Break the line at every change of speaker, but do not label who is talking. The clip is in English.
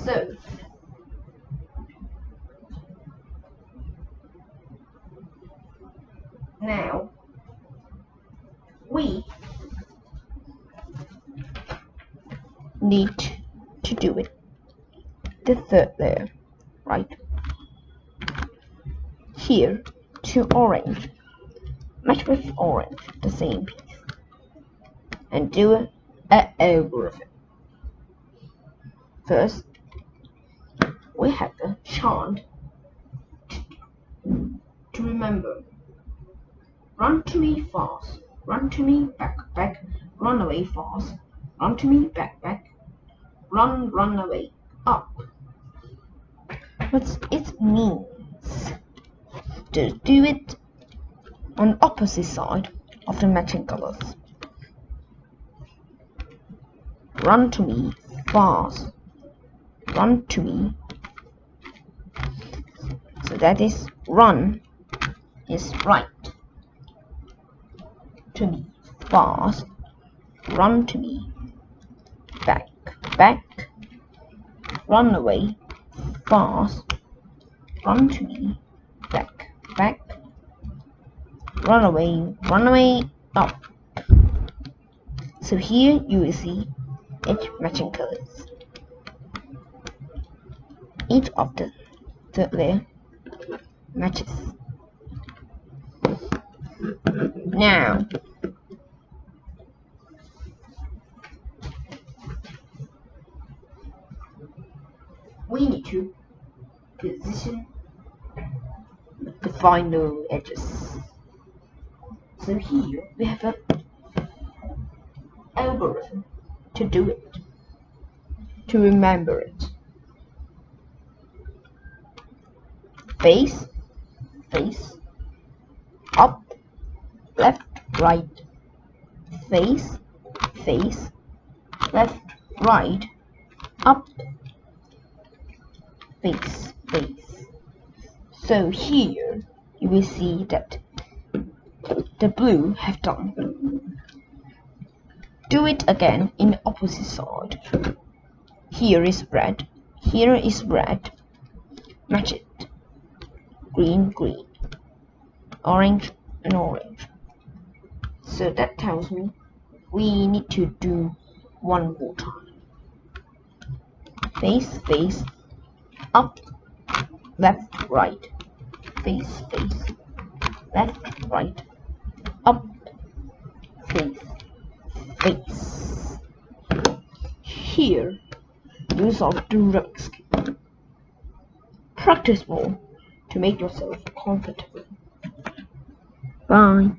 So now we need to do it the third layer, right? Here to orange, match with orange the same piece and do an algorithm. First we have the chant to remember. Run to me fast, run to me back, back, run away fast, run to me back, back, run, run away, up. What it means to do it on opposite side of the matching colors. Run to me fast, run to me. So that is run is right. To me fast, run to me back, back, run away fast, run to me back, back, run away, up. So here you will see 8 matching colors. Each of the third layer matches. Now we need to position the final edges. So here we have an algorithm to do it, to remember it. Face, face, up, left, right, face, face, left, right, up, face, face. So here you will see that the blue have done. Do it again in the opposite side. Here is red, here is red. Match it. Green, green, orange, and orange. So that tells me we need to do one more time. Face, face, up, left, right, face, face, left, right, up, face, face. Here, use of the Rubik's cube. Practice more to make yourself comfortable. Bye.